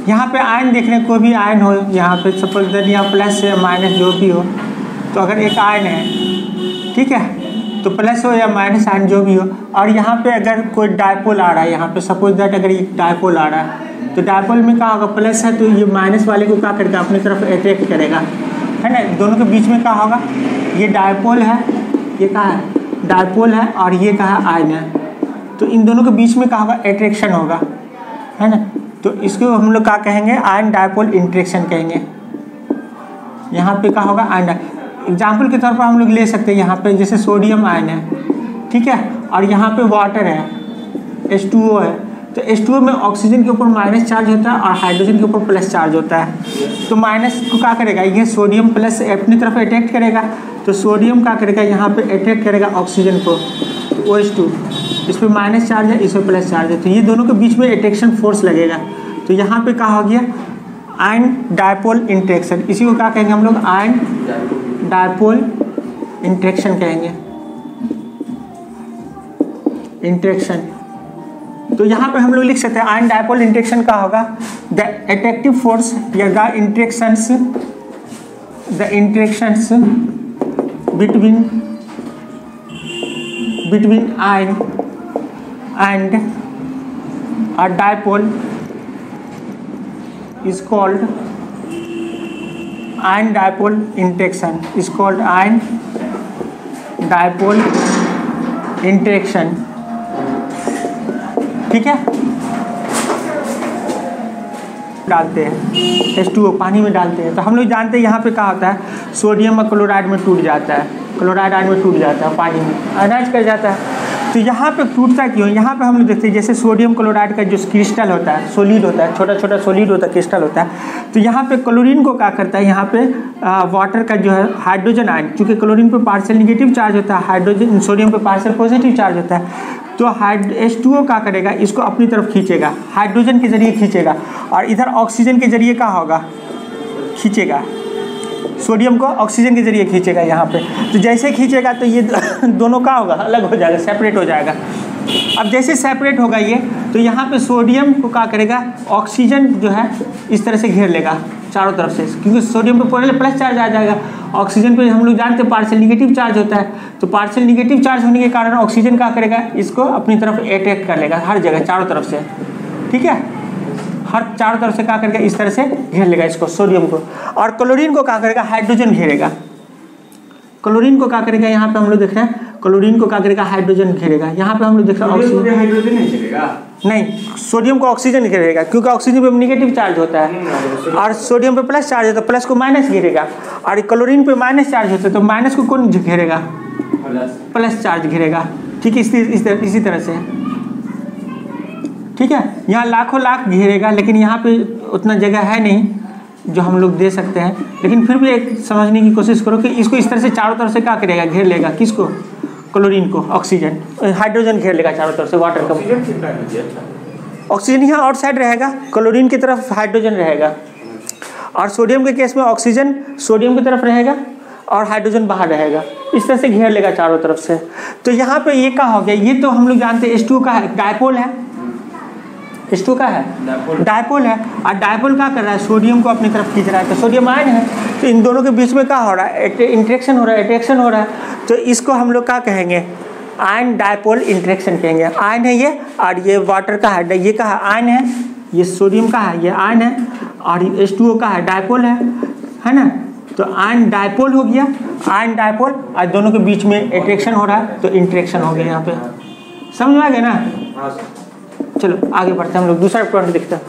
यहाँ पे आयन देख रहे हैं, कोई भी आयन हो, यहाँ पे सपोज दैट यहाँ प्लस या माइनस जो भी हो, तो अगर एक आयन है, ठीक है, तो प्लस हो या माइनस आयन जो भी हो, और यहाँ पे अगर कोई डायपोल आ रहा है, यहाँ पे सपोज दैट अगर ये डायपोल आ रहा है, तो डायपोल में क्या होगा, प्लस है तो ये माइनस वाले को क्या करेगा, अपनी तरफ अट्रैक्ट करेगा, है ना। दोनों के बीच में क्या होगा, ये डायपोल है, ये क्या है, डायपोल है, और ये क्या है, आयन है, तो इन दोनों के बीच में क्या होगा, अट्रैक्शन होगा, है ना। तो इसको हम लोग क्या कहेंगे, आयन डायपोल इंटरेक्शन कहेंगे। यहाँ पे क्या होगा, आयन। एग्जाम्पल के तौर पर हम लोग ले सकते हैं, यहाँ पे जैसे सोडियम आयन है, ठीक है, और यहाँ पे वाटर है, H2O है, तो H2O में ऑक्सीजन के ऊपर माइनस चार्ज होता है और हाइड्रोजन के ऊपर प्लस चार्ज होता है। तो माइनस को क्या करेगा, ये सोडियम प्लस अपनी तरफ अट्रैक्ट करेगा, तो सोडियम क्या करेगा, यहाँ पे अट्रैक्ट करेगा ऑक्सीजन को, तो OH2, इस पर माइनस चार्ज है, इस पर प्लस चार्ज है, तो ये दोनों के बीच में अट्रैक्शन फोर्स लगेगा। तो यहाँ पे क्या हो गया, आयन डायपोल इंटरेक्शन। इसी को क्या कहेंगे हम लोग, आयन डायपोल इंटरेक्शन कहेंगे, इंटरेक्शन। तो यहाँ पे हम लोग लिख सकते हैं आयन डायपोल इंटरेक्शन का होगा, द अट्रैक्टिव फोर्स या the interactions between ion and a dipole is called ion dipole interaction, is called ion dipole interaction, ठीक है। डालते हैं H2O पानी में डालते हैं, तो हम लोग जानते हैं यहाँ पे क्या होता है, सोडियम और क्लोराइड में टूट जाता है, क्लोराइड आयन में टूट जाता है, पानी में आयनाइज कर जाता है। तो यहाँ पे टूटता क्यों, यहाँ पे हम लोग देखते हैं जैसे सोडियम क्लोराइड का जो क्रिस्टल होता है, सॉलिड होता है, छोटा छोटा सॉलिड होता है, क्रिस्टल होता है, तो यहाँ पे क्लोरीन को क्या करता है, यहाँ पे वाटर का जो है हाइड्रोजन आयन, चूँकि क्लोरीन पे पार्शियल निगेटिव चार्ज होता है, हाइड्रोजन सोडियम पे पार्शियल पॉजिटिव चार्ज होता है, तो H2O क्या करेगा, इसको अपनी तरफ खींचेगा, हाइड्रोजन के जरिए खींचेगा, और इधर ऑक्सीजन के जरिए क्या होगा, खींचेगा, सोडियम को ऑक्सीजन के जरिए खींचेगा यहाँ पे। तो जैसे खींचेगा तो ये दोनों का होगा, अलग हो जाएगा, सेपरेट हो जाएगा। अब जैसे सेपरेट होगा ये, तो यहाँ पे सोडियम को क्या करेगा, ऑक्सीजन जो है इस तरह से घेर लेगा चारों तरफ से, क्योंकि सोडियम पे पहले प्लस चार्ज आ जाएगा, ऑक्सीजन पे हम लोग जानते हैं पार्शियल निगेटिव चार्ज होता है, तो पार्शियल निगेटिव चार्ज होने के कारण ऑक्सीजन क्या करेगा, इसको अपनी तरफ अट्रैक्ट कर लेगा हर जगह चारों तरफ से, ठीक है, हर चारों तरफ से क्या करेगा, इस तरह से घेर लेगा इसको, सोडियम को। और क्लोरीन को क्या करेगा, हाइड्रोजन घेरेगा, क्लोरीन को क्या करेगा, यहाँ पे हम लोग देख रहे हैं, क्लोरीन को क्या करेगा, हाइड्रोजन घेरेगा, यहाँ पे हम लोग देख रहे हैं ऑक्सीजन, हाइड्रोजन नहीं चलेगा, नहीं, सोडियम को ऑक्सीजन घेरेगा, क्योंकि ऑक्सीजन पे नेगेटिव चार्ज होता है और सोडियम पे प्लस चार्ज होता है, प्लस को माइनस घेरेगा, और क्लोरीन पे माइनस चार्ज होता है, तो माइनस को कौन घेरेगा, प्लस चार्ज घेरेगा, ठीक है, इसी तरह से, ठीक है। यहाँ लाखों लाख घेरेगा, लेकिन यहाँ पे उतना जगह है नहीं जो हम लोग दे सकते हैं, लेकिन फिर भी एक समझने की कोशिश करो कि इसको इस तरह से चारों तरफ से क्या करेगा, घेर लेगा, किसको, क्लोरीन को, ऑक्सीजन, हाइड्रोजन घेर लेगा चारों तरफ से, वाटर का, ऑक्सीजन यहाँ आउटसाइड रहेगा, क्लोरीन की तरफ हाइड्रोजन रहेगा, और सोडियम के केस में ऑक्सीजन सोडियम की तरफ रहेगा और हाइड्रोजन बाहर रहेगा, इस तरह से घेर लेगा चारों तरफ से। तो यहाँ पे ये क्या हो गया, ये तो हम लोग जानते हैं H2O का है, डायपोल है, H2O का है, डायपोल है, और डायपोल क्या कर रहा है, सोडियम को अपनी तरफ खींच रहा है, तो सोडियम आयन है, तो इन दोनों के बीच में क्या हो रहा है, इंटरेक्शन हो रहा है, अट्रैक्शन हो रहा है, तो इसको हम लोग क्या कहेंगे, आयन डायपोल इंटरेक्शन कहेंगे। आयन है ये, और ये वाटर का है, ये का है, आयन है, ये सोडियम का है, ये आयन है, और H2O का है, डायपोल है ना, तो आयन डायपोल हो गया, आयन डायपोल, और दोनों के बीच में अट्रैक्शन हो रहा है, तो इंटरेक्शन हो गया, यहाँ पे समझ में आ गया ना। चलो आगे बढ़ते हैं हम लोग, दूसरा पॉइंट देखते हैं,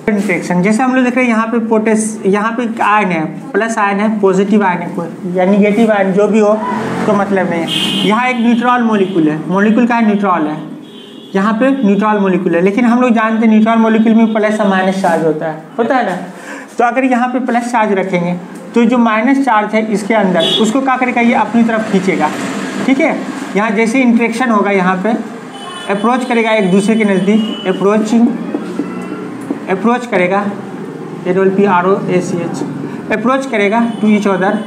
इंटरेक्शन। जैसे हम लोग देख रहे हैं यहाँ पे यहाँ पे आयन है, प्लस आयन है, पॉजिटिव आयन है कोई, या निगेटिव आयन जो भी हो तो मतलब नहीं है। यहाँ एक न्यूट्रॉल मॉलिक्यूल है, मॉलिक्यूल का है न्यूट्रॉल है, यहाँ पे न्यूट्रॉल मॉलिक्यूल है, लेकिन हम लोग जानते हैं न्यूट्रॉल मॉलिक्यूल में प्लस और माइनस चार्ज होता है ना। तो अगर यहाँ पे प्लस चार्ज रखेंगे तो जो माइनस चार्ज है इसके अंदर, उसको क्या करेगा, ये अपनी तरफ खींचेगा, ठीक है। यहाँ जैसे इंटरेक्शन होगा, यहाँ पे अप्रोच करेगा एक दूसरे के नज़दीक, अप्रोच करेगा, APROACH, अप्रोच करेगा टू ईच अदर,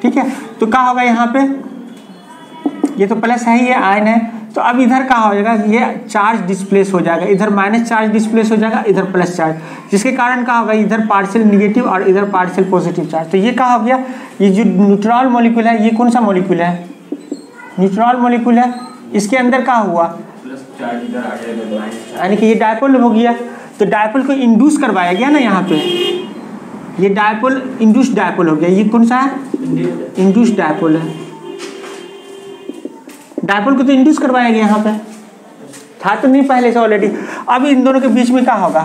ठीक है। तो क्या होगा यहाँ पे, ये तो प्लस है, ये आयन है, तो अब इधर क्या हो जाएगा, ये चार्ज डिस्प्लेस हो जाएगा, इधर माइनस चार्ज डिस्प्लेस हो जाएगा, इधर प्लस चार्ज, जिसके कारण क्या होगा, इधर पार्शियल निगेटिव और इधर पार्शियल पॉजिटिव चार्ज। तो ये क्या हो गया, ये जो न्यूट्रॉन मॉलिक्यूल है, ये कौन सा मॉलिक्यूल है, न्यूट्रॉन मॉलिक्यूल है, इसके अंदर क्या हुआ, यानी कि ये डायपोल हो गया। तो डायपोल को इंड्यूस करवाया गया ना यहाँ पे, ये डायपोल इंड्यूस डायपोल हो गया। ये कौन सा है, इंड्यूस डायपोल है। डायपोल को तो इंड्यूस करवाया गया यहाँ पे, था तो नहीं पहले से ऑलरेडी। अब इन दोनों के बीच में क्या होगा,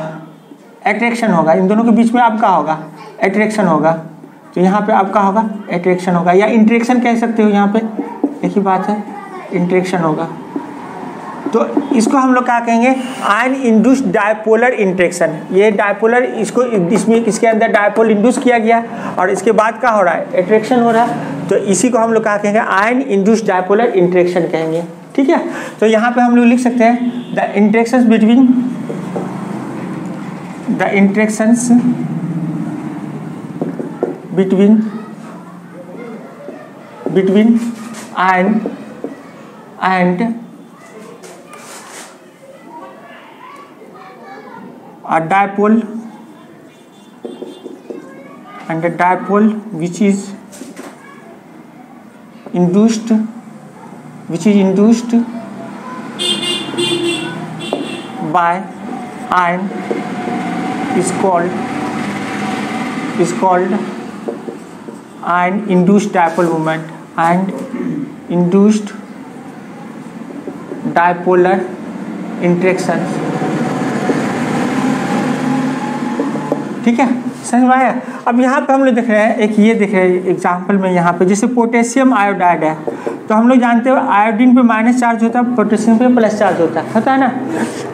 अट्रैक्शन होगा। इन दोनों के बीच में अब क्या होगा, अट्रैक्शन होगा। तो यहाँ पे अब क्या होगा, अट्रैक्शन होगा, या इंटरेक्शन कह सकते हो, यहाँ पे एक ही बात है, इंटरेक्शन होगा। तो इसको हम लोग क्या कहेंगे, आयन इंड्यूस्ड डायपोलर इंटरेक्शन। ये डायपोलर, इसको इसमें इसके अंदर डायपोल इंड्यूस किया गया और इसके बाद क्या हो रहा है, अट्रैक्शन हो रहा है। तो इसी को हम लोग क्या कहेंगे, आयन इंड्यूस्ड डायपोलर इंटरेक्शन कहेंगे। ठीक है, तो यहाँ पे हम लोग लिख सकते हैं the interactions between ion and a dipole and a dipole which is induced by ion is called ion induced dipole moment and induced dipolar interactions। ठीक है, समझ में आया। अब यहाँ पे हम लोग देख रहे हैं, एक ये देख रहे हैं एग्जाम्पल में, यहाँ पे जैसे पोटेशियम आयोडाइड है, तो हम लोग जानते हो आयोडीन पे माइनस चार्ज होता है, पोटेशियम पे प्लस चार्ज होता है ना।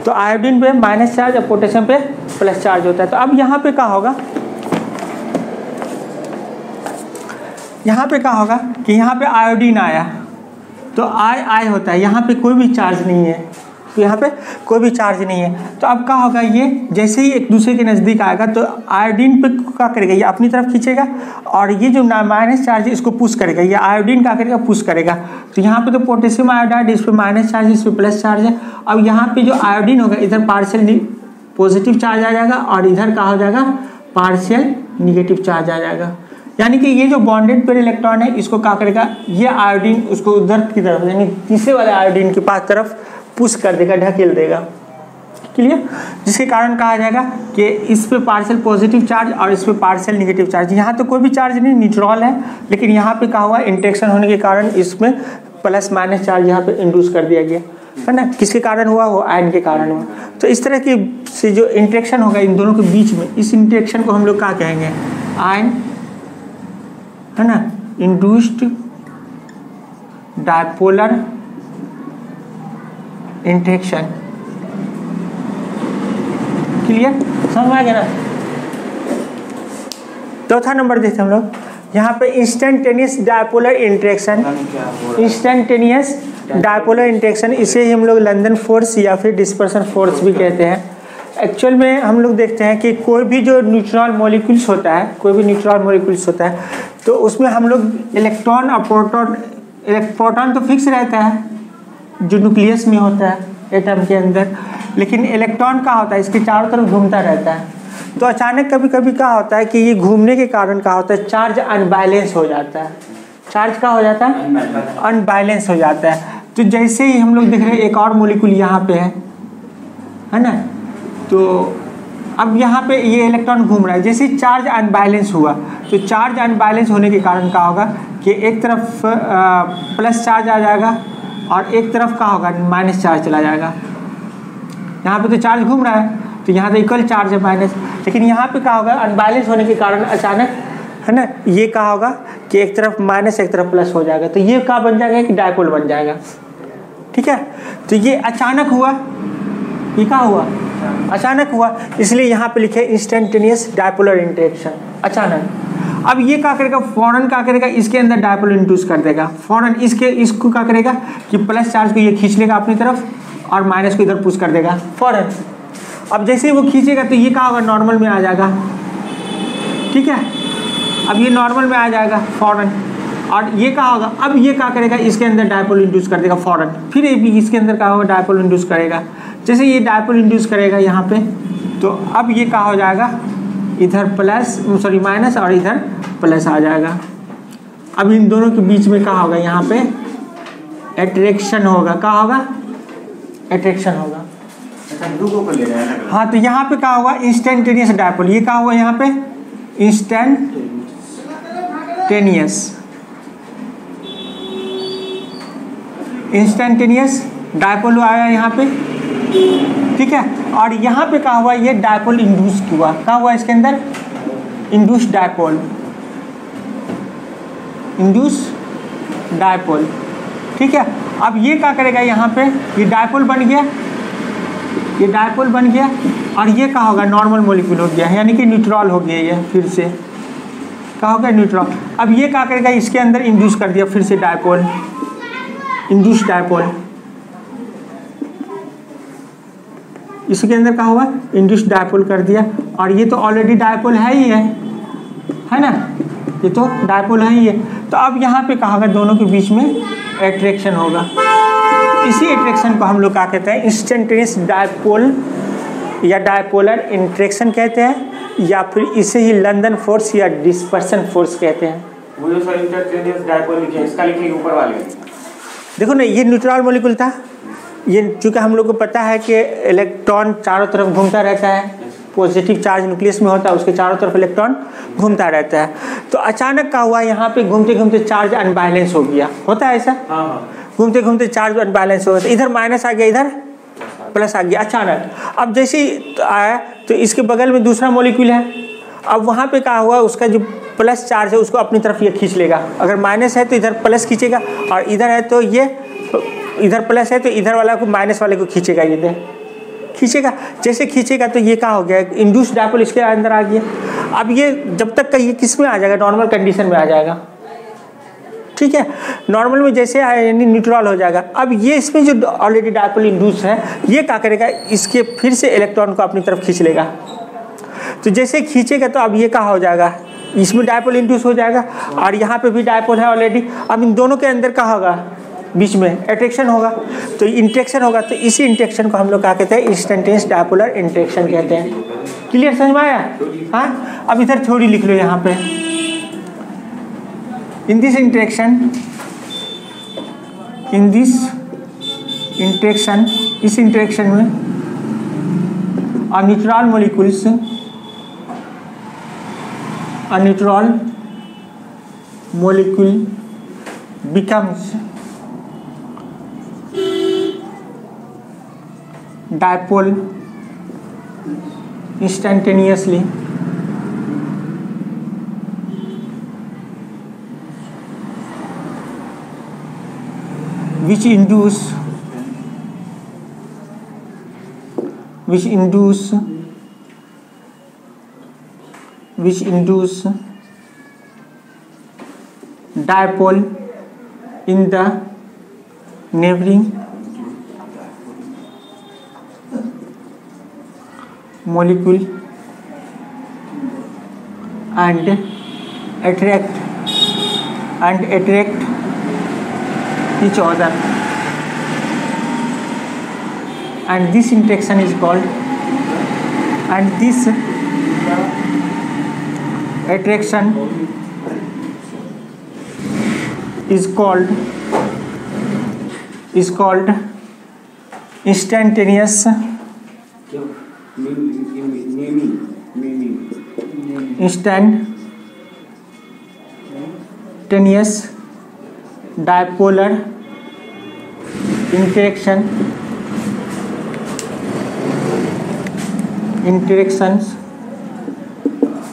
तो आयोडीन पे माइनस चार्ज और पोटेशियम पे प्लस चार्ज होता है। तो अब यहाँ पे क्या होगा, यहाँ पे क्या होगा कि यहाँ पे आयोडीन आया तो आई होता है, यहाँ पे कोई भी चार्ज नहीं है, तो यहाँ पे कोई भी चार्ज नहीं है। तो अब क्या होगा, ये जैसे ही एक दूसरे के नज़दीक आएगा तो आयोडीन पे क्या करेगा, ये अपनी तरफ खींचेगा और ये जो माइनस चार्ज है इसको पुश करेगा, ये आयोडीन क्या करेगा, पुश करेगा। तो यहाँ पे तो पोटेशियम आयोडाइड, इस पर माइनस चार्ज, इस पर प्लस चार्ज है। अब यहाँ पे जो आयोडीन होगा, इधर पार्शियल पॉजिटिव चार्ज आ जाएगा और इधर क्या हो जाएगा, पार्शियल निगेटिव चार्ज आ जाएगा। यानी कि ये जो बॉन्डेड पेयर इलेक्ट्रॉन है, इसको क्या करेगा, ये आयोडीन उसको उधर की तरफ, यानी तीसरे वाले आयोडीन के पास तरफ पुश कर देगा, ढकेल देगा। क्लियर, जिसके कारण कहा जाएगा कि इस पे पार्शियल पॉजिटिव चार्ज और इस पे पार्शियल नेगेटिव चार्ज। यहाँ तो कोई भी चार्ज नहीं, न्यूट्रल है, लेकिन यहाँ पे क्या हुआ, इंटरेक्शन होने के कारण इसमें प्लस माइनस चार्ज यहाँ पे इंड्यूस कर दिया गया है ना। किसके कारण हुआ, वो आयन के कारण हुआ। तो इस तरह की से जो इंटरेक्शन होगा इन दोनों के बीच में, इस इंटरेक्शन को हम लोग क्या कहेंगे, आयन, है ना, इंड्यूस्ड डायपोलर इंटरेक्शन। क्लियर, समझ आ गया ना। चौथा नंबर देखते हम लोग, यहाँ पे instantaneous dipolar interaction. Instantaneous dipolar interaction, इसे ही हम लोग लंदन फोर्स या फिर डिस्पर्सन फोर्स भी कहते हैं। एक्चुअल में हम लोग देखते हैं कि कोई भी जो न्यूट्रॉन मॉलिक्यूल्स होता है, तो उसमें हम लोग इलेक्ट्रॉन और प्रोटॉन तो फिक्स रहता है जो न्यूक्लियस में होता है एटम के अंदर, लेकिन इलेक्ट्रॉन का होता है इसके चारों तरफ घूमता रहता है। तो अचानक कभी कभी क्या होता है कि ये घूमने के कारण क्या होता है, चार्ज अनबैलेंस हो जाता है। चार्ज क्या हो जाता है, अनबैलेंस हो जाता है। तो जैसे ही हम लोग देख रहे हैं एक और मॉलिक्यूल यहाँ पे है ना, तो अब यहाँ पे ये इलेक्ट्रॉन घूम रहा है, जैसे चार्ज अनबैलेंस हुआ, तो चार्ज अनबैलेंस होने के कारण क्या होगा कि एक तरफ प्लस चार्ज आ जाएगा और एक तरफ क्या होगा, माइनस चार्ज चला जाएगा। यहाँ पे तो चार्ज घूम रहा है तो यहाँ तो इक्वल चार्ज है माइनस, लेकिन यहाँ पे क्या होगा, अनबैलेंस होने के कारण अचानक, है ना, ये क्या होगा कि एक तरफ माइनस एक तरफ प्लस हो जाएगा। तो ये क्या बन जाएगा, कि डायपोल बन जाएगा। ठीक है, तो ये अचानक हुआ, ये क्या हुआ, अचानक हुआ, इसलिए यहाँ पे लिखे इंस्टेंटेनियस डायपोलर इंटरेक्शन, अचानक। अब ये क्या करेगा, फौरन क्या करेगा, इसके अंदर डायपोल इंड्यूस कर देगा, फौरन इसको क्या करेगा कि प्लस चार्ज को ये खींच लेगा अपनी तरफ और माइनस को इधर पुश कर देगा फौरन। अब जैसे ही वो खींचेगा तो ये क्या होगा, नॉर्मल में आ जाएगा। ठीक है, अब ये नॉर्मल में आ जाएगा फौरन, और ये क्या होगा, अब ये क्या करेगा, इसके अंदर डायपोल इंड्यूस कर देगा फौरन, फिर ये भी इसके अंदर क्या होगा, डायपोल इंड्यूस करेगा। जैसे ये डायपोल इंड्यूस करेगा यहाँ पे, तो अब ये क्या हो जाएगा, इधर प्लस सॉरी माइनस और इधर प्लस आ जाएगा। अब इन दोनों के बीच में क्या होगा, यहाँ पे अट्रैक्शन होगा, क्या होगा, अट्रैक्शन होगा। हाँ, तो यहाँ पे क्या होगा, इंस्टेंटेनियस डायपोल, ये क्या हुआ यहाँ पे, इंस्टेंटेनियस डायपोल आया यहाँ पे, ठीक है। और यहाँ पे क्या हुआ, ये डायपोल इंड्यूस हुआ, क्या हुआ इसके अंदर, इंड्यूस डायपोल, ठीक है। अब ये क्या करेगा, यहाँ पे ये डायपोल बन गया, और ये क्या होगा, नॉर्मल मॉलिक्यूल हो गया, यानी कि न्यूट्रॉल हो गया, ये फिर से क्या हो गया, न्यूट्रॉल। अब ये क्या करेगा, इसके अंदर इंड्यूस कर दिया फिर से डायपोल, इंड्यूस डायपोल, इसके अंदर क्या हुआ, इंड्यूस डायपोल कर दिया। और ये तो ऑलरेडी डायपोल है ही है ना, ये तो डायपोल है ही है। तो अब यहाँ पे कहा गया, दोनों के बीच में एट्रैक्शन होगा। इसी एट्रैक्शन को हम लोग क्या कहते हैं, इंस्टेंटेनियस डायपोल या डायपोलर इंट्रैक्शन कहते हैं, या फिर इसे ही लंदन फोर्स या डिस्पर्सन फोर्स कहते हैं। वो जो सर इंस्टेंटेनियस डायपोल लिखे, इसका लिखिए ऊपर वाले, देखो ना, ये न्यूट्रल मॉलिक्यूल था, ये चूँकि हम लोग को पता है कि इलेक्ट्रॉन चारों तरफ घूमता रहता है, पॉजिटिव चार्ज न्यूक्लियस में होता है, उसके चारों तरफ इलेक्ट्रॉन घूमता रहता है। तो अचानक क्या हुआ, यहाँ पे घूमते घूमते चार्ज अनबैलेंस हो गया, होता है ऐसा, घूमते घूमते चार्ज अनबैलेंस हो गया, इधर माइनस आ गया, इधर प्लस आ गया अचानक। अब जैसे ही आया तो इसके बगल में दूसरा मॉलिक्यूल है, अब वहाँ पे क्या हुआ, उसका जो प्लस चार्ज है उसको अपनी तरफ ये खींच लेगा, अगर माइनस है तो इधर प्लस खींचेगा, और इधर है तो ये इधर प्लस है तो इधर वाला को माइनस वाले को खींचेगा, इधर खींचेगा। जैसे खींचेगा तो ये क्या हो गया, इंड्यूस डायपोल इसके अंदर आ गया। अब ये जब तक का ये किस में आ जाएगा, नॉर्मल कंडीशन में आ जाएगा, ठीक है। नॉर्मल में जैसे आया यानी न्यूट्रल हो जाएगा। अब ये इसमें जो ऑलरेडी डायपोल इंड्यूस है, ये क्या करेगा, इसके फिर से इलेक्ट्रॉन को अपनी तरफ खींच लेगा। तो जैसे खींचेगा तो अब ये क्या हो जाएगा, इसमें डायपोल इंड्यूस हो जाएगा, और यहाँ पे भी डायपोल है ऑलरेडी। अब इन दोनों के अंदर क्या होगा, बीच में अट्रैक्शन होगा, तो इंट्रैक्शन होगा। तो इसी इंट्रैक्शन को हम लोग क्या कहते हैं, इंस्टेंटेनियस डायपोलर इंट्रैक्शन कहते हैं। क्लियर, समझ में आया? हाँ, अब इधर थ्योरी लिख लो यहाँ पे, in this interaction इस इंटरेक्शन में a neutral molecule becomes dipole instantaneously, which induce dipole in the neighboring molecule and attract each other, and this interaction is called, and this attraction is called instantaneous dipolar interactions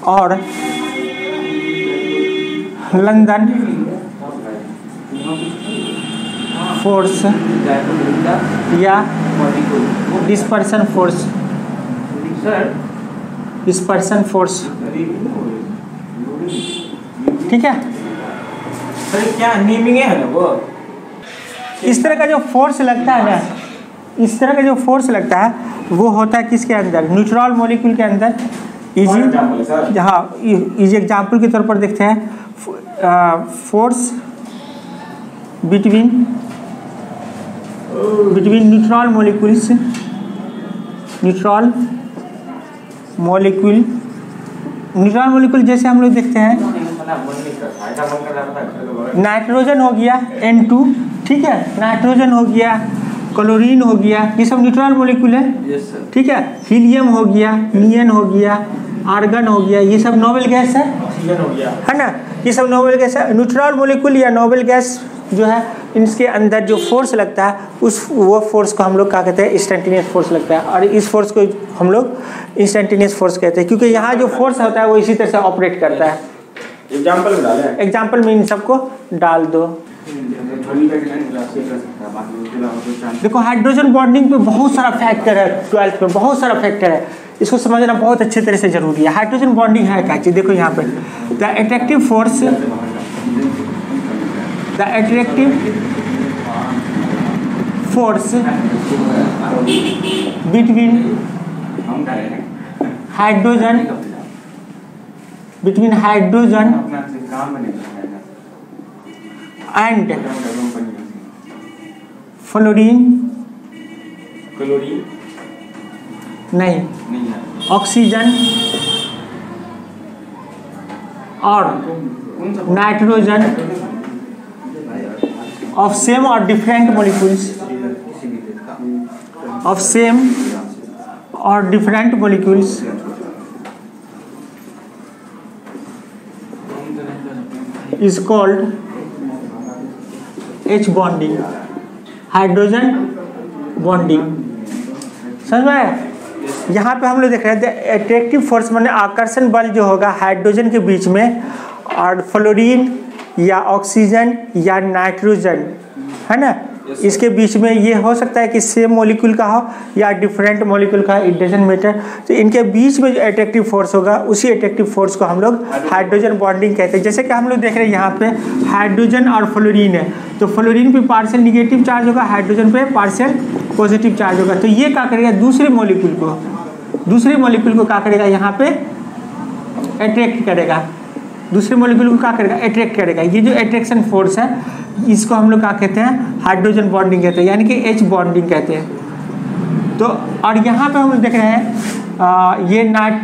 और London force या dispersion force, ठीक है। क्या naming है ना वो, इस तरह का जो फोर्स लगता है ना, इस तरह का जो फोर्स लगता है वो होता है किसके अंदर, न्यूट्रल मॉलिक्यूल के अंदर, इजी, हाँ इजी एग्जाम्पल के तौर पर देखते हैं फोर्स बिटवीन न्यूट्रॉल मॉलिक्यूल्स, न्यूट्रॉल मॉलिक्यूल जैसे हम लोग देखते हैं नाइट्रोजन हो गया N2, ठीक है, नाइट्रोजन हो गया, क्लोरीन हो गया, ये सब न्यूट्रल मॉलिक्यूल है, ठीक है, हीलियम हो गया, नियन हो गया, आर्गन हो गया, ये सब नोबल गैस है, ऑक्सीजन हो गया, है ना, ये सब नोबल गैस है। न्यूट्रल मॉलिक्यूल या नोबल गैस जो है इनके अंदर जो फोर्स लगता है वो फोर्स को हम लोग क्या कहते हैं, इंस्टेंटेनियस फोर्स लगता है, और इस फोर्स को हम लोग इंस्टेंटेनियस फोर्स कहते हैं, क्योंकि यहाँ जो फोर्स होता है वो इसी तरह से ऑपरेट करता है। एग्जाम्पल में डालें, एग्जाम्पल में इन सबको डाल दो। देखो हाइड्रोजन बॉन्डिंग पे बहुत सारा फैक्टर है, 12th में बहुत सारा फैक्टर है, इसको समझना बहुत अच्छे तरह से जरूरी है। हाइड्रोजन बॉन्डिंग है क्या चीज, देखो यहाँ पे the attractive force between hydrogen and fluorine, नहीं ऑक्सीजन और नाइट्रोजन ऑफ सेम और डिफरेंट मॉलिक्यूल्स, ऑफ सेम और different molecules is called H bonding, hydrogen bonding. समझ में आया? यहाँ पे हम लोग देख रहे हैं अट्रैक्टिव फोर्स माने आकर्षण बल जो होगा हाइड्रोजन के बीच में और फ्लोरीन या ऑक्सीजन या नाइट्रोजन, है ना, इसके बीच में ये हो सकता है कि सेम मॉलिक्यूल का हो या डिफरेंट मॉलिक्यूल का, इट डजंट मैटर। तो इनके बीच में जो अट्रैक्टिव फोर्स होगा उसी अट्रैक्टिव फोर्स को हम लोग हाइड्रोजन बॉन्डिंग कहते हैं। जैसे कि हम लोग देख रहे हैं यहाँ पे हाइड्रोजन और फ्लोरीन है, तो फ्लोरीन पे पार्शियल निगेटिव चार्ज होगा, हाइड्रोजन पे पार्शियल पॉजिटिव चार्ज होगा। तो ये क्या करेगा, दूसरे मॉलिक्यूल को क्या करेगा, यहाँ पे अट्रैक्ट करेगा, दूसरे मॉलिक्यूल को क्या करेगा, अट्रैक्ट करेगा। ये जो अट्रैक्शन फोर्स है इसको हम लोग क्या कहते हैं, हाइड्रोजन बॉन्डिंग कहते हैं, यानी कि H बॉन्डिंग कहते हैं। तो और यहाँ पे हम लोग देख रहे हैं ये नाइट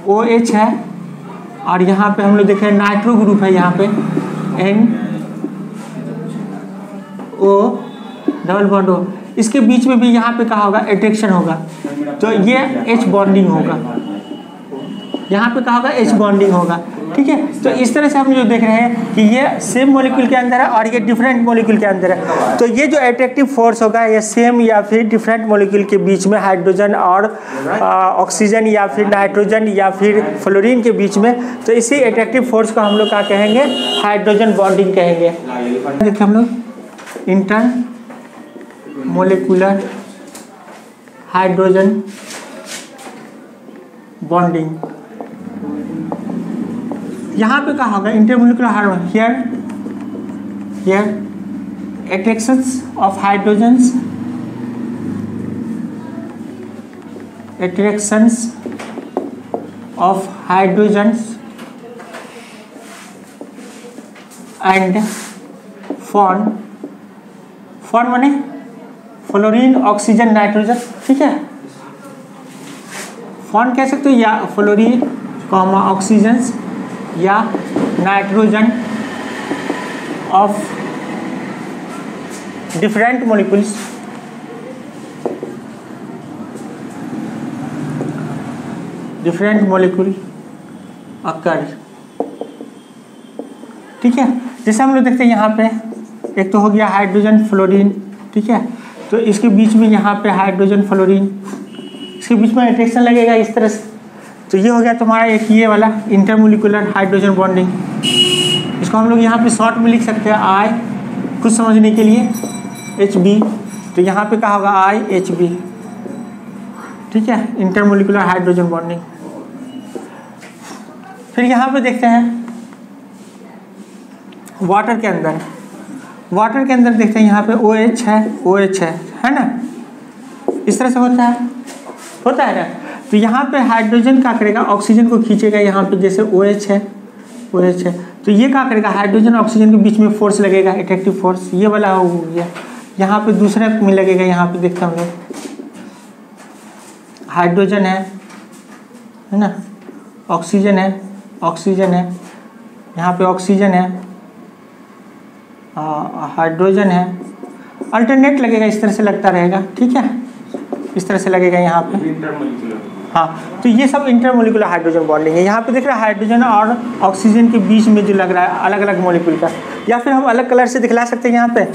OH है, और यहाँ पे हम लोग देख रहे हैं नाइट्रो ग्रुप है, यहाँ पे NO डबल बॉन्ड O, इसके बीच में भी यहाँ पे क्या होगा, अट्रैक्शन होगा, तो ये H बॉन्डिंग होगा, यहाँ पे क्या होगा, H बॉन्डिंग होगा, ठीक है। तो इस तरह से हम जो देख रहे हैं कि ये सेम मॉलिक्यूल के अंदर है और ये डिफरेंट मॉलिक्यूल के अंदर है। तो ये जो अट्रैक्टिव फोर्स होगा ये सेम या फिर डिफरेंट मॉलिक्यूल के बीच में, हाइड्रोजन और ऑक्सीजन या फिर नाइट्रोजन या फिर फ्लोरीन के बीच में, तो इसी अट्रैक्टिव फोर्स को हम लोग क्या कहेंगे, हाइड्रोजन बॉन्डिंग कहेंगे। देखते हम लोग इंटर मोलिकुलर हाइड्रोजन बॉन्डिंग। यहाँ पे क्या होगा, intermolecular hydrogen, here attractions of hydrogens, and FON माने फ्लोरीन ऑक्सीजन नाइट्रोजन, ठीक है, फॉन कह सकते हो, या फ्लोरीन ऑक्सीजन या nitrogen of different molecules, different molecule occur, ठीक है। जैसे हम लोग देखते हैं यहाँ पे एक तो हो गया हाइड्रोजन फ्लोरीन, ठीक है, तो इसके बीच में यहाँ पे हाइड्रोजन फ्लोरीन, इसके बीच में अट्रैक्शन लगेगा इस तरह से, तो ये हो गया तुम्हारा एक ये वाला इंटरमोलिकुलर हाइड्रोजन बॉन्डिंग। इसको हम लोग यहाँ पे शॉर्ट में लिख सकते हैं I, कुछ समझने के लिए HB, तो यहाँ पे क्या होगा IHB, ठीक है, इंटरमोलिकुलर हाइड्रोजन बॉन्डिंग। फिर यहाँ पे देखते हैं वाटर के अंदर, वाटर के अंदर देखते हैं यहाँ पे OH है, OH है ना, इस तरह से होता है ना। तो यहाँ पे हाइड्रोजन क्या करेगा, ऑक्सीजन को खींचेगा यहाँ पे, जैसे OH है, OH है, तो ये क्या करेगा, हाइड्रोजन ऑक्सीजन के बीच में फोर्स लगेगा, अट्रैक्टिव फोर्स, ये वाला हो गया। यहाँ पे दूसरे में लगेगा, यहाँ पे देखते हम लोग हाइड्रोजन है ना, ऑक्सीजन है, ऑक्सीजन है, यहाँ पे ऑक्सीजन है, हाइड्रोजन है, अल्टरनेट लगेगा, इस तरह से लगता रहेगा, ठीक है, इस तरह से लगेगा यहाँ पे। हाँ, तो ये सब इंटरमोलिकुलर हाइड्रोजन बॉन्डिंग है। यहाँ पे देख रहे हैं हाइड्रोजन और ऑक्सीजन के बीच में जो लग रहा है अलग अलग मॉलिक्यूल का, या फिर हम अलग कलर से दिखला सकते हैं, यहाँ पे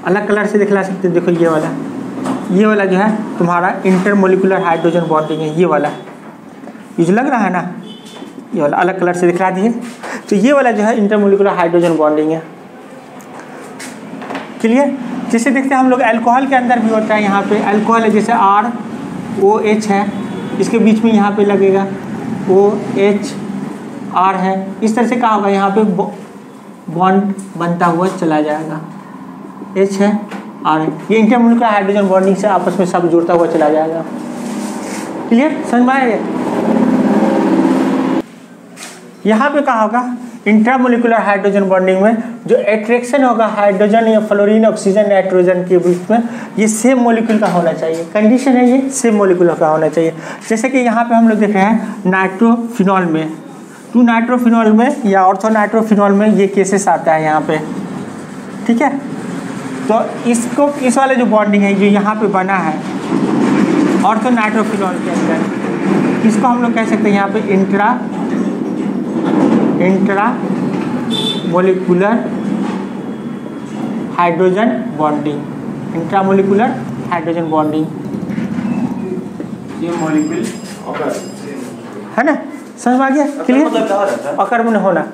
अलग कलर से दिखला सकते हैं। देखो ये वाला जो है तुम्हारा इंटरमोलिकुलर हाइड्रोजन बॉन्डिंग है, ये वाला, ये जो लग रहा है ना, ये वाला अलग कलर से दिखला दिए, तो ये वाला जो है इंटरमोलिकुलर हाइड्रोजन बॉन्डिंग है। क्लियर? जैसे देखते हैं हम लोग अल्कोहल के अंदर भी होता है, यहाँ पे अल्कोहल है, जैसे ROH है, इसके बीच में यहाँ पे लगेगा OHR है, इस तरह से क्या होगा, यहाँ पे बॉन्ड बनता हुआ चला जाएगा, H है R है, ये इंटरमोलिकुलर हाइड्रोजन बॉन्डिंग से आपस में सब जुड़ता हुआ चला जाएगा। क्लियर? समझ में आएगा? यहाँ पे क्या होगा, इंट्रामोलिकुलर हाइड्रोजन बॉन्डिंग में जो एट्रैक्शन होगा हाइड्रोजन या फ्लोरीन ऑक्सीजन नाइट्रोजन के बीच में, ये सेम मॉलिक्यूल का होना चाहिए, कंडीशन है ये सेम मॉलिक्यूल का होना चाहिए। जैसे कि यहाँ पे हम लोग देख रहे हैं नाइट्रोफिनॉल में, 2 नाइट्रोफिनॉल में या ऑर्थो नाइट्रोफिनॉल में ये केसेस आता है यहाँ पे, ठीक है। तो इसको, इस वाले जो बॉन्डिंग है जो यहाँ पे बना है ऑर्थो नाइट्रोफिनॉल के अंदर, इसको हम लोग कह सकते हैं यहाँ पे intra molecular hydrogen bonding, intramolecular hydrogen bonding, ये मॉलिक्यूल है ना, समझ में आ गया? क्लियर? अकर्मण्य होना,